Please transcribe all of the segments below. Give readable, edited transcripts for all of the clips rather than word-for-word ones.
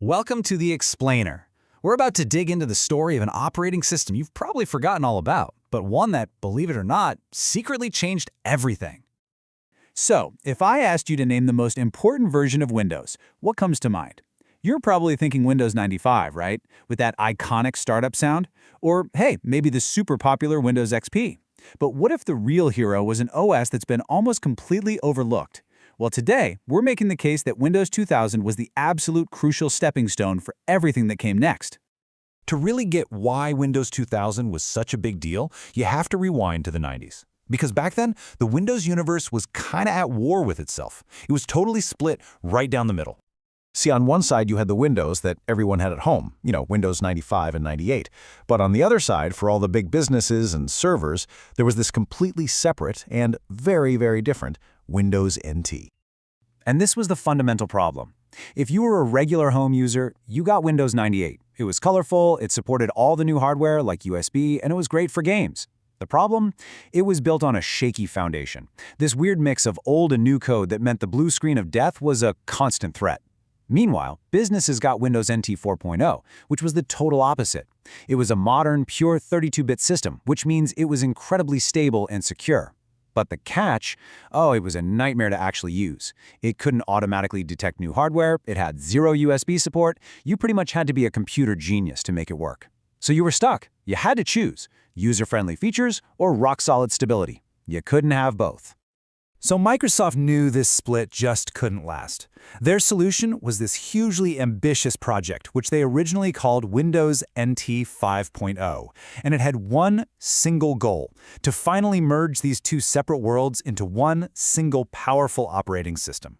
Welcome to The Explainer. We're about to dig into the story of an operating system you've probably forgotten all about, but one that, believe it or not, secretly changed everything. So, if I asked you to name the most important version of Windows, what comes to mind? You're probably thinking Windows 95, right? With that iconic startup sound? Or, hey, maybe the super popular Windows XP. But what if the real hero was an OS that's been almost completely overlooked? Well, today, we're making the case that Windows 2000 was the absolute crucial stepping stone for everything that came next. To really get why Windows 2000 was such a big deal, you have to rewind to the 90s. Because back then, the Windows universe was kinda at war with itself. It was totally split right down the middle. See, on one side you had the Windows that everyone had at home, Windows 95 and 98. But on the other side, for all the big businesses and servers, there was this completely separate and very, very different Windows NT. And this was the fundamental problem. If you were a regular home user, you got Windows 98. It was colorful, it supported all the new hardware like USB, and it was great for games. The problem? It was built on a shaky foundation. This weird mix of old and new code that meant the blue screen of death was a constant threat. Meanwhile, businesses got Windows NT 4.0, which was the total opposite. It was a modern, pure 32-bit system, which means it was incredibly stable and secure. But the catch? Oh, it was a nightmare to actually use. It couldn't automatically detect new hardware, it had zero USB support, you pretty much had to be a computer genius to make it work. So you were stuck. You had to choose user-friendly features or rock-solid stability. You couldn't have both. So Microsoft knew this split just couldn't last. Their solution was this hugely ambitious project, which they originally called Windows NT 5.0, and it had one single goal: to finally merge these two separate worlds into one single powerful operating system.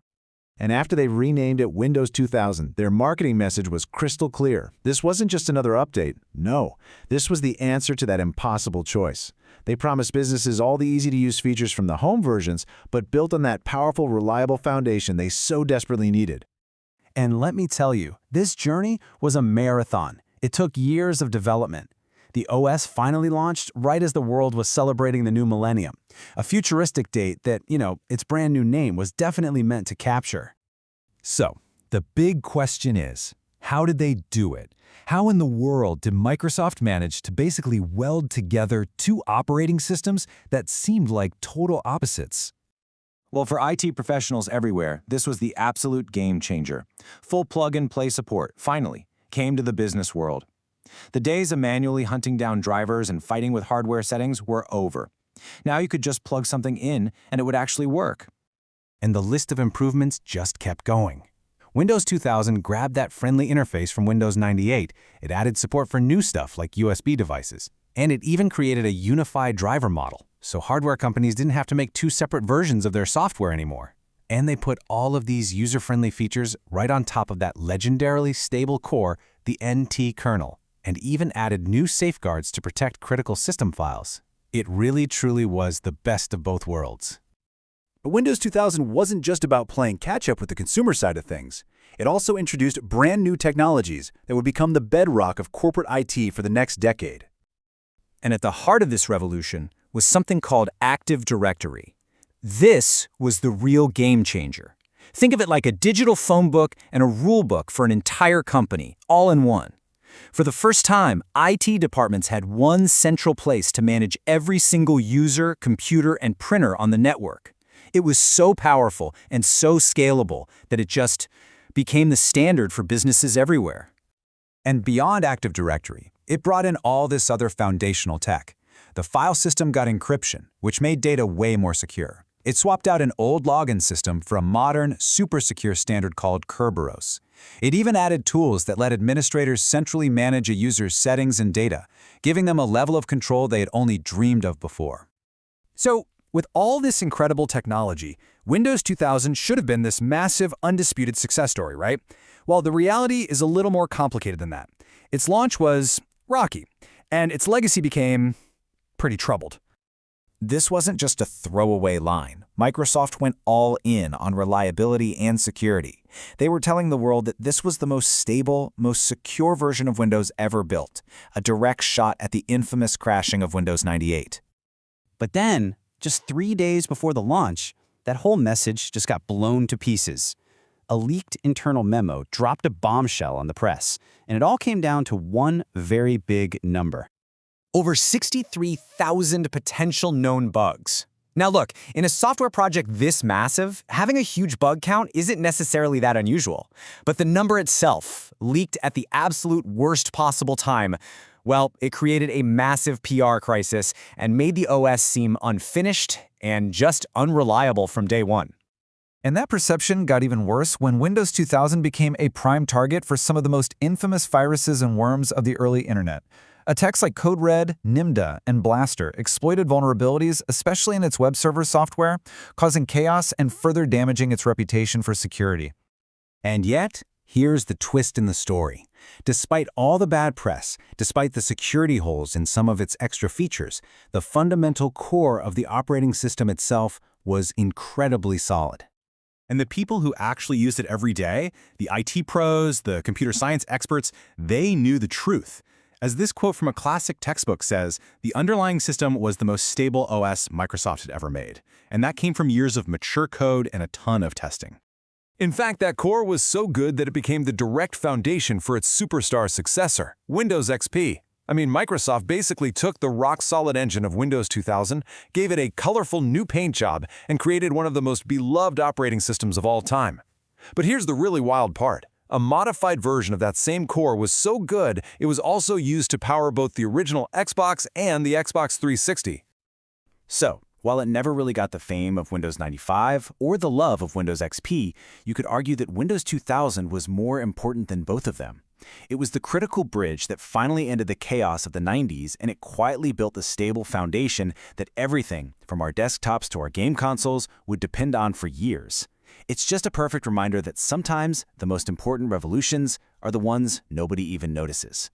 And after they renamed it Windows 2000, their marketing message was crystal clear. This wasn't just another update. No, this was the answer to that impossible choice. They promised businesses all the easy-to-use features from the home versions, but built on that powerful, reliable foundation they so desperately needed. And let me tell you, this journey was a marathon. It took years of development. The OS finally launched right as the world was celebrating the new millennium, a futuristic date that, its brand new name was definitely meant to capture. So, the big question is, how did they do it? How in the world did Microsoft manage to basically weld together two operating systems that seemed like total opposites? Well, for IT professionals everywhere, this was the absolute game changer. Full plug-and-play support, finally, came to the business world. The days of manually hunting down drivers and fighting with hardware settings were over. Now you could just plug something in and it would actually work. And the list of improvements just kept going. Windows 2000 grabbed that friendly interface from Windows 98. It added support for new stuff like USB devices. And it even created a unified driver model, so hardware companies didn't have to make two separate versions of their software anymore. And they put all of these user-friendly features right on top of that legendarily stable core, the NT kernel, and even added new safeguards to protect critical system files. It really truly was the best of both worlds. But Windows 2000 wasn't just about playing catch-up with the consumer side of things. It also introduced brand new technologies that would become the bedrock of corporate IT for the next decade. And at the heart of this revolution was something called Active Directory. This was the real game changer. Think of it like a digital phone book and a rule book for an entire company, all in one. For the first time, IT departments had one central place to manage every single user, computer, and printer on the network. It was so powerful and so scalable that it just became the standard for businesses everywhere. And beyond Active Directory, it brought in all this other foundational tech. The file system got encryption, which made data way more secure. It swapped out an old login system for a modern, super secure standard called Kerberos. It even added tools that let administrators centrally manage a user's settings and data, giving them a level of control they had only dreamed of before. So, with all this incredible technology, Windows 2000 should have been this massive, undisputed success story, right? Well, the reality is a little more complicated than that. Its launch was rocky, and its legacy became pretty troubled. This wasn't just a throwaway line. Microsoft went all in on reliability and security. They were telling the world that this was the most stable, most secure version of Windows ever built, a direct shot at the infamous crashing of Windows 98. But then, just 3 days before the launch, that whole message just got blown to pieces. a leaked internal memo dropped a bombshell on the press, and it all came down to one very big number. Over 63,000 potential known bugs. Now look, in a software project this massive, having a huge bug count isn't necessarily that unusual. But the number itself, leaked at the absolute worst possible time, well, it created a massive PR crisis and made the OS seem unfinished and just unreliable from day one. And that perception got even worse when Windows 2000 became a prime target for some of the most infamous viruses and worms of the early internet. Attacks like Code Red, Nimda, and Blaster exploited vulnerabilities, especially in its web server software, causing chaos and further damaging its reputation for security. And yet, here's the twist in the story. Despite all the bad press, despite the security holes in some of its extra features, the fundamental core of the operating system itself was incredibly solid. And the people who actually used it every day, the IT pros, the computer science experts, they knew the truth. As this quote from a classic textbook says, the underlying system was the most stable OS Microsoft had ever made. And that came from years of mature code and a ton of testing. In fact, that core was so good that it became the direct foundation for its superstar successor, Windows XP. I mean, Microsoft basically took the rock-solid engine of Windows 2000, gave it a colorful new paint job, and created one of the most beloved operating systems of all time. But here's the really wild part. A modified version of that same core was so good, it was also used to power both the original Xbox and the Xbox 360. So, while it never really got the fame of Windows 95 or the love of Windows XP, you could argue that Windows 2000 was more important than both of them. It was the critical bridge that finally ended the chaos of the 90s, and it quietly built the stable foundation that everything, from our desktops to our game consoles, would depend on for years. It's just a perfect reminder that sometimes the most important revolutions are the ones nobody even notices.